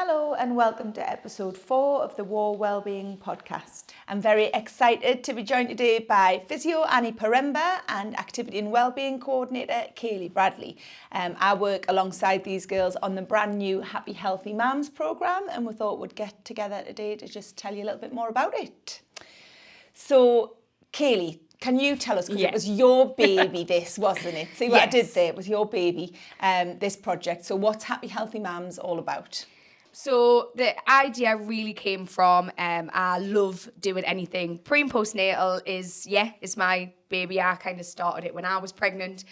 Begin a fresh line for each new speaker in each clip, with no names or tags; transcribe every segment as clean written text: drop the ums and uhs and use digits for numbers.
Hello and welcome to episode 4 of the Wellbeing podcast. I'm very excited to be joined today by physio Annie Poremba and activity and wellbeing coordinator Kayleigh Bradley. I work alongside these girls on the brand new Happy Healthy Mams programme, and we thought we'd get together today to just tell you a little bit more about it. So Kayleigh, can you tell us, because it was your baby this, wasn't it? See what I did there, it was your baby, this project. So what's Happy Healthy Mams all about?
So the idea really came from, I love doing anything. Pre and postnatal is my baby. I kind of started it when I was pregnant,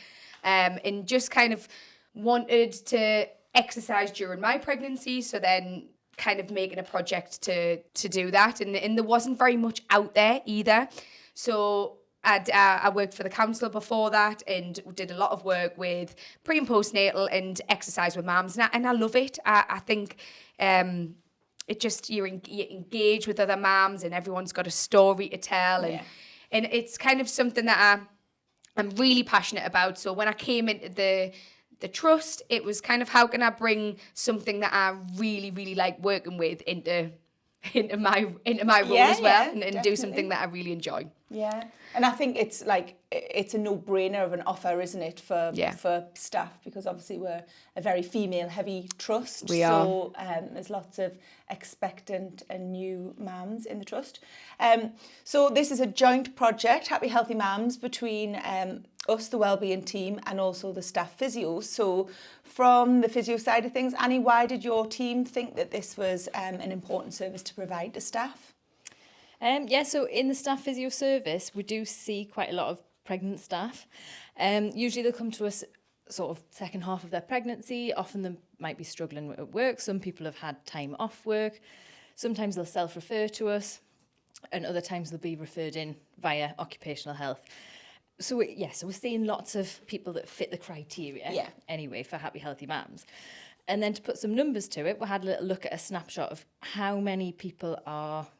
and just kind of wanted to exercise during my pregnancy. So then kind of making a project to do that. And there wasn't very much out there either. So I worked for the council before that and did a lot of work with pre and postnatal and exercise with mums. And I love it. I think it just, you engage with other mums and everyone's got a story to tell. And it's kind of something that I'm really passionate about. So when I came into the trust, it was kind of, how can I bring something that I really, really like working with into my role as well, and do something that I really enjoy.
Yeah, and I think it's a no-brainer of an offer, isn't it, for staff, because obviously we're a very female-heavy trust.
We are.
So there's lots of expectant and new mums in the trust. So this is a joint project, Happy Healthy Mams, between us, the wellbeing team, and also the staff physios. So from the physio side of things, Annie, why did your team think that this was an important service to provide to staff?
So in the staff physio service, we do see quite a lot of pregnant staff. Usually they'll come to us sort of second half of their pregnancy. Often they might be struggling at work. Some people have had time off work. Sometimes they'll self-refer to us, and other times they'll be referred in via occupational health. So we're seeing lots of people that fit the criteria anyway for Happy Healthy Mams. And then to put some numbers to it, we had a little look at a snapshot of how many people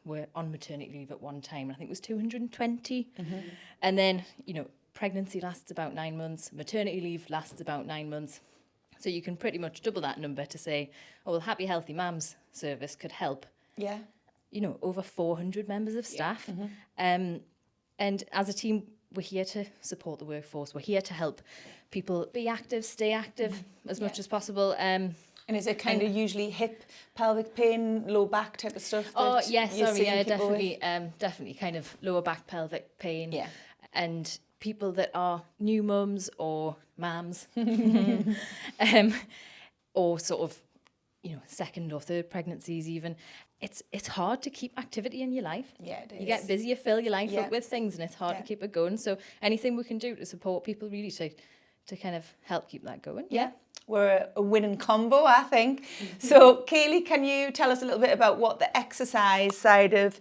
were on maternity leave at one time. I think it was 220. Mm-hmm. And then, pregnancy lasts about 9 months, maternity leave lasts about 9 months. So you can pretty much double that number to say, Happy Healthy Mams service could help. Yeah. Over 400 members of staff. Yeah. Mm-hmm. And as a team, we're here to support the workforce. We're here to help people be active, stay active as much as possible.
And is it kind of usually hip, pelvic pain, low back type of stuff?
Definitely kind of lower back, pelvic pain. Yeah. And people that are new mums or mams, or sort of, second or third pregnancies even. It's hard to keep activity in your life. Yeah, it is. You get busy, you fill your life up with things, and it's hard to keep it going. So anything we can do to support people really to kind of help keep that going.
Yeah. We're a winning combo, I think. So Kayleigh, can you tell us a little bit about what the exercise side of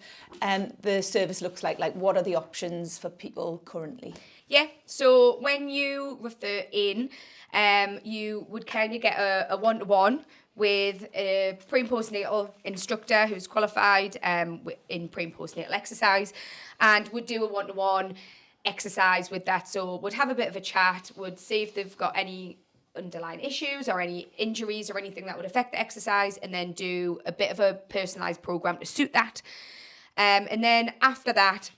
the service looks like? Like, what are the options for people currently?
Yeah, so when you refer in, you would kind of get a one-to-one with a pre and postnatal instructor who's qualified in pre and postnatal exercise, and would do a one-to-one exercise with that. So would have a bit of a chat, would see if they've got any underlying issues or any injuries or anything that would affect the exercise, and then do a bit of a personalised programme to suit that. And then after that,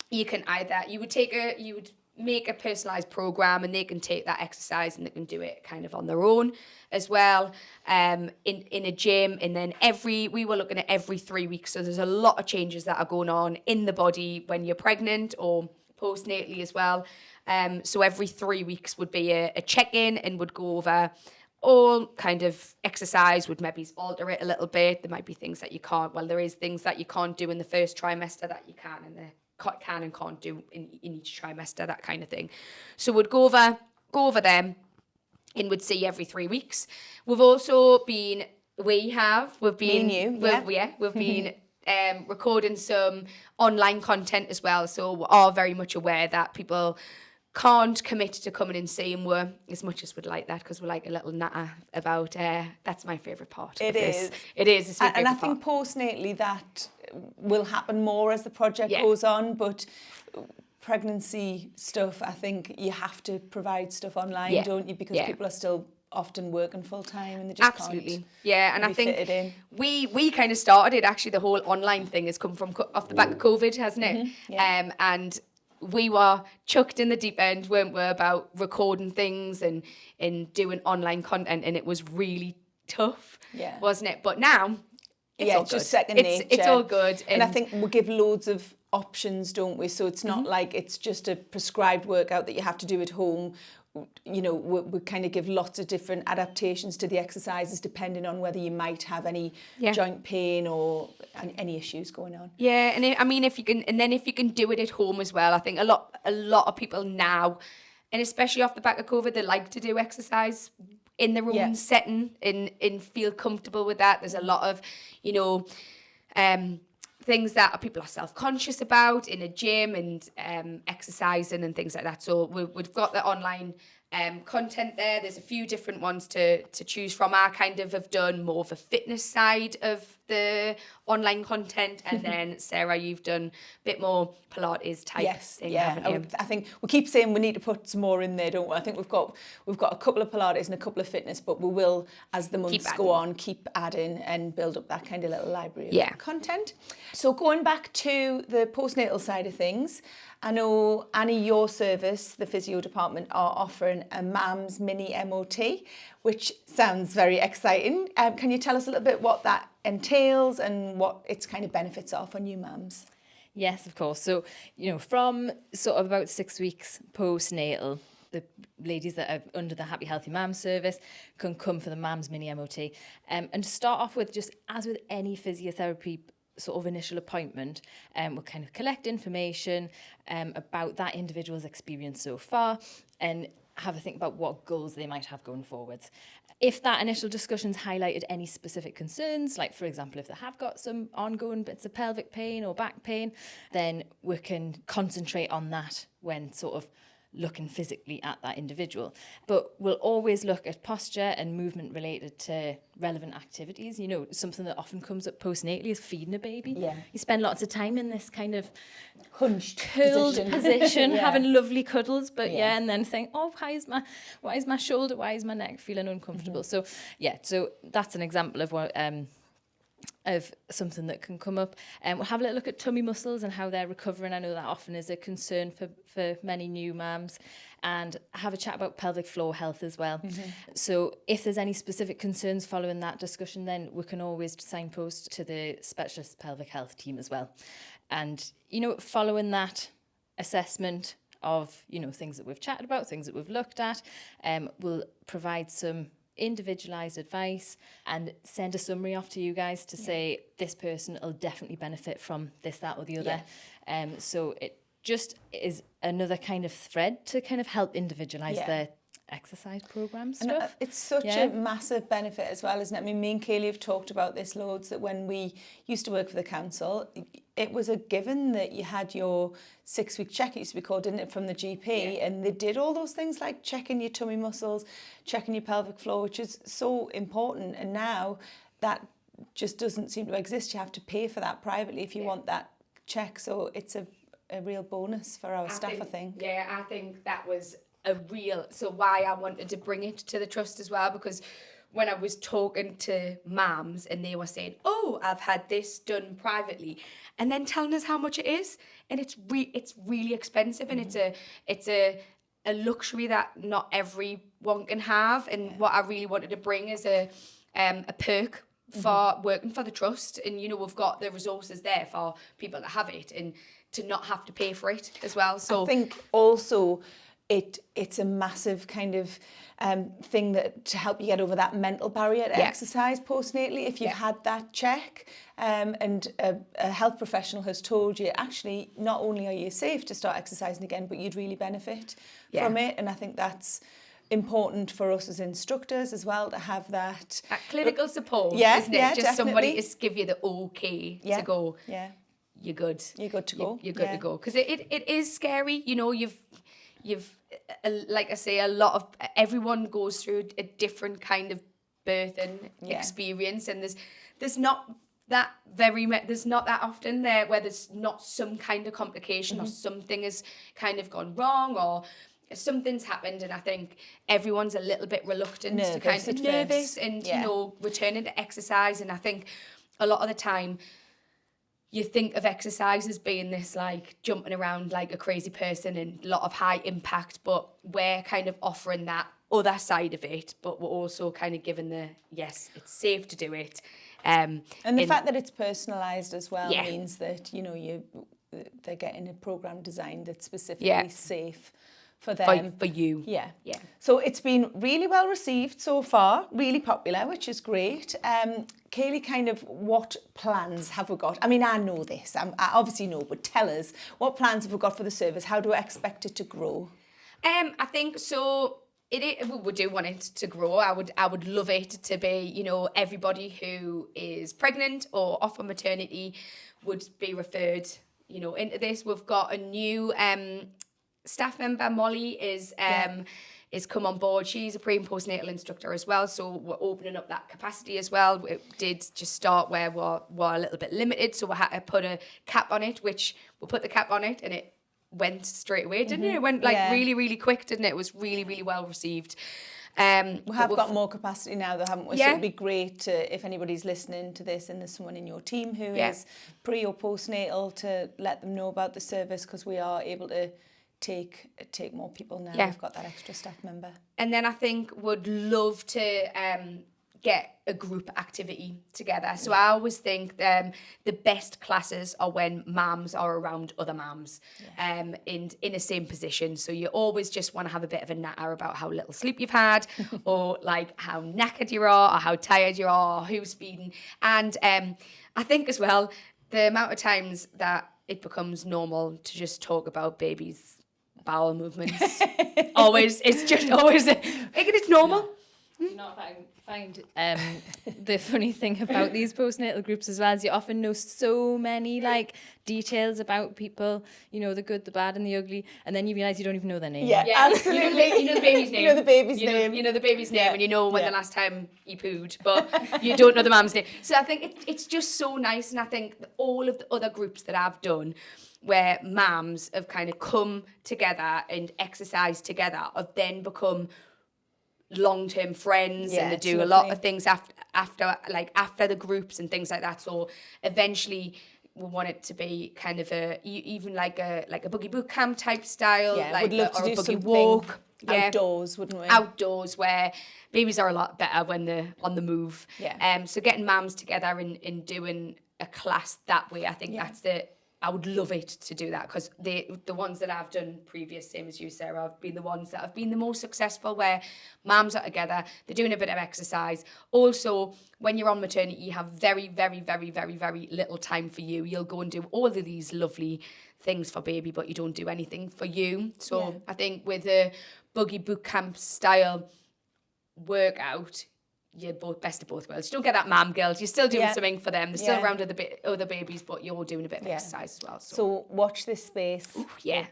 you would make a personalised programme, and they can take that exercise and they can do it kind of on their own as well, in a gym. And then we were looking at every 3 weeks. So there's a lot of changes that are going on in the body when you're pregnant or postnatally as well. So every 3 weeks would be a check-in, and would go over all kind of exercise, would maybe alter it a little bit. There might be things that you can't, there is things that you can't do in the first trimester that you can in the can and can't do in each trimester, that kind of thing. So we'd go over them and would see every 3 weeks. We've been recording some online content as well. So we are very much aware that people can't commit to coming and seeing we're as much as we'd like that, because we're like a little natter about that's my favourite part.
It is.
It's my favourite part.
And I think postnatally that will happen more as the project goes on, but pregnancy stuff, I think you have to provide stuff online, don't you? Because people are still often working full time and they just
Absolutely.
can't
Yeah, and I
maybe fit it
think
in.
we kind of started it, actually. The whole online thing has come from off the back of COVID, hasn't it?
Yeah.
And we were chucked in the deep end, weren't we, about recording things and doing online content, and it was really tough,
Yeah.
wasn't it? But now it's all
it's
good.
just second
It's
nature.
all good.
And I think we give loads of options, don't we? So it's not like it's just a prescribed workout that you have to do at home. You know, we kind of give lots of different adaptations to the exercises depending on whether you might have any joint pain or any issues going on.
Yeah, and if you can do it at home as well. I think a lot of people now, and especially off the back of COVID, they like to do exercise in their own setting and feel comfortable with that. There's a lot of, things that people are self-conscious about in a gym and exercising and things like that. So we've got the online content there. There's a few different ones to choose from. I kind of have done more of a fitness side of the online content, and then Sarah, you've done a bit more Pilates type thing, haven't you?
I think we keep saying we need to put some more in there, don't we? I think we've got a couple of Pilates and a couple of fitness, but we will, as the months go on, keep adding and build up that kind of little library of content. So going back to the postnatal side of things, I know, Annie, your service, the physio department, are offering a Mams Mini-MOT, which sounds very exciting. Can you tell us a little bit what that entails and what its kind of benefits are for new mums?
Yes, of course. So, from sort of about 6 weeks postnatal, the ladies that are under the Happy Healthy Mams service can come for the Mams Mini-MOT. And to start off with, just as with any physiotherapy sort of initial appointment, we'll kind of collect information about that individual's experience so far and have a think about what goals they might have going forwards. If that initial discussion's highlighted any specific concerns, like for example, if they have got some ongoing bits of pelvic pain or back pain, then we can concentrate on that when sort of looking physically at that individual. But we'll always look at posture and movement related to relevant activities. Something that often comes up postnatally is feeding a baby.
Yeah.
You spend lots of time in this kind of
hunched
curled position having lovely cuddles, but and then think, oh, why is my shoulder, why is my neck feeling uncomfortable? So that's an example of what of something that can come up. We'll have a little look at tummy muscles and how they're recovering. I know that often is a concern for many new mums. And have a chat about pelvic floor health as well. So if there's any specific concerns following that discussion, then we can always signpost to the specialist pelvic health team as well. And, following that assessment of, things that we've chatted about, things that we've looked at, we'll provide some individualized advice and send a summary off to you guys to say this person will definitely benefit from this, that or the other. So it just is another kind of thread to kind of help individualize their exercise programs stuff.
And it's such a massive benefit as well, isn't it? I mean, me and Kayleigh have talked about this loads, that when we used to work for the council, it was a given that you had your 6-week check, it used to be called, didn't it, from the GP, and they did all those things like checking your tummy muscles, checking your pelvic floor, which is so important. And now that just doesn't seem to exist. You have to pay for that privately if you want that check. So it's a real bonus for our staff, I think.
Yeah, I think that was so why I wanted to bring it to the trust as well, because when I was talking to mums and they were saying, oh, I've had this done privately, and then telling us how much it is, and it's really expensive, and it's a luxury that not everyone can have. And what I really wanted to bring is a perk for working for the trust, and we've got the resources there for people to have it and to not have to pay for it as well. So
I think also it's a massive kind of thing that to help you get over that mental barrier to exercise postnatally. If you've had that check and a health professional has told you, actually, not only are you safe to start exercising again, but you'd really benefit from it. And I think that's important for us as instructors as well, to have that
clinical support, isn't it? Just
definitely.
Somebody to give you the okay to go, you're good.
You're good to go.
You're good to go. Because it is scary, you've like I say, everyone goes through a different kind of birthing experience, and there's not that often there where there's not some kind of complication or something has kind of gone wrong, or something's happened, and I think everyone's a little bit reluctant to kind of
nervous
and
yeah.
returning to exercise. And I think a lot of the time you think of exercise as being this like jumping around like a crazy person and a lot of high impact, but we're kind of offering that other side of it, but we're also kind of giving it's safe to do it.
And the fact that it's personalised as well
yeah.
means that, they're getting a programme designed that's specifically safe for them.
For you.
Yeah.
Yeah.
So it's been really well received so far, really popular, which is great. Kayleigh, kind of what plans have we got? I mean, I know this, I obviously know, but tell us, what plans have we got for the service? How do I expect it to grow?
I think so. We do want it to grow. I would love it to be, everybody who is pregnant or off on maternity would be referred, into this. We've got a new staff member, Molly, is come on board. She's a pre and postnatal instructor as well, so we're opening up that capacity as well. It did just start where we're a little bit limited, so we had to put a cap on it, which we'll put the cap on it, and it went straight away, didn't it? It went really, really quick, didn't it? It was really, really well received.
We have got more capacity now, though, haven't we?
Yeah.
So it'd be great to, if anybody's listening to this and there's someone in your team who is pre or postnatal, to let them know about the service, because we are able to take more people now. We've got that extra staff member. And
then I think would love to get a group activity together. So I always think the best classes are when mums are around other mums in a same position. So you always just want to have a bit of a natter about how little sleep you've had or like how knackered you are or how tired you are or who's feeding. And I think as well, the amount of times that it becomes normal to just talk about babies' bowel movements. It's normal.
You know what I find the funny thing about these postnatal groups as well is you often know so many like details about people, the good, the bad and the ugly, and then you realise you don't even know their name.
Yeah, absolutely.
You know the baby's name.
You know the baby's name.
You know the baby's name, and you know when the last time you pooed, but you don't know the mum's name. So I think it's just so nice, and I think that all of the other groups that I've done where mums have kind of come together and exercised together have then become long-term friends, and they do a lot of things after the groups and things like that. So eventually we want it to be kind of even like a boogie boot camp type style,
would love to do
a boogie
something
walk
outdoors, wouldn't we?
Outdoors, where babies are a lot better when they're on the move. So getting mums together and doing a class that way, I think I would love it to do that, because the ones that I've done previous, same as you, Sarah, have been the ones that have been the most successful, where mums are together, they're doing a bit of exercise. Also, when you're on maternity, you have very, very, very, very, very little time for you. You'll go and do all of these lovely things for baby, but you don't do anything for you. So I think with a boogie boot camp style workout, you're both best of both worlds. You don't get that mum guilt. You're still doing something for them. They're still around other babies, but you're doing a bit of exercise as well.
So watch this space.
Ooh,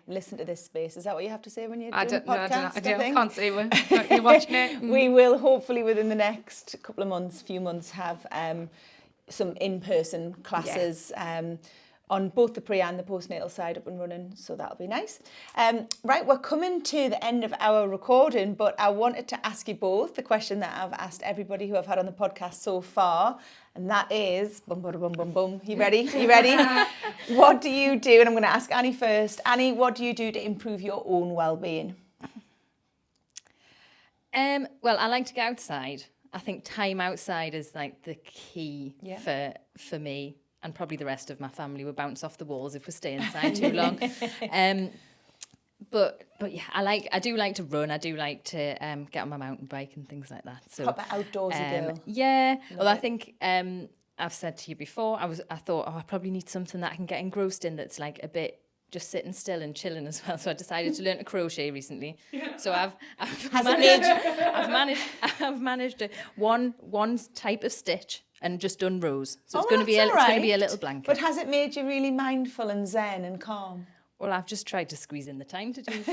listen to this space. Is that what you have to say when you're doing
a podcast?
I
can't say you're watching it.
We will hopefully within the next few months have some in-person classes on both the pre and the postnatal side up and running, so that'll be nice. Right, we're coming to the end of our recording, but I wanted to ask you both the question that I've asked everybody who I've had on the podcast so far, and that is, bum, bum, bum, bum, bum. You ready? What do you do? And I'm going to ask Annie first. Annie, what do you do to improve your own well-being?
Well, I like to go outside. I think time outside is like the key for me. And probably the rest of my family would bounce off the walls if we stay inside too long. But yeah, I do like to run. I do like to get on my mountain bike and things like that. So
proper outdoorsy girl.
Yeah. Well, I think I've said to you before, I thought, I probably need something that I can get engrossed in that's like a bit just sitting still and chilling as well. So I decided to learn to crochet recently. So I've managed one type of stitch and just done rows. So it's going to be a little blanket.
But has it made you really mindful and zen and calm?
Well, I've just tried to squeeze in the time to do a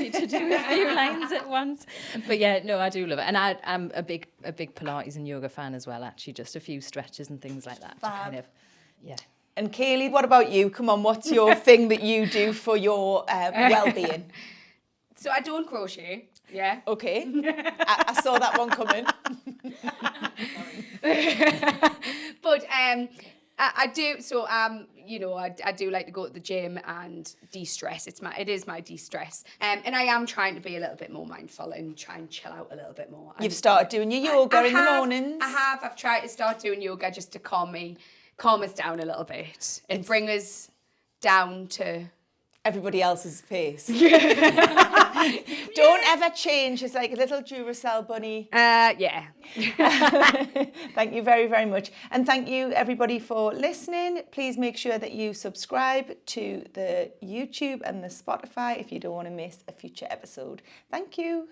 few lines at once. But yeah, no, I do love it. And I'm a big Pilates and yoga fan as well, actually. Just a few stretches and things like that. To kind of,
And Kayleigh, what about you? Come on, what's your thing that you do for your well-being?
So I don't crochet, yeah.
Okay, I saw that one coming.
But I do. So you know, I do like to go to the gym and de-stress. It is my de-stress. And I am trying to be a little bit more mindful and try and chill out a little bit more.
You've started doing your yoga in the mornings.
I have. I've tried to start doing yoga just to calm us down a little bit and bring us down to
everybody else's pace. Don't ever change. It's like a little Duracell bunny.
Yeah.
Thank you very, very much. And thank you, everybody, for listening. Please make sure that you subscribe to the YouTube and the Spotify if you don't want to miss a future episode. Thank you.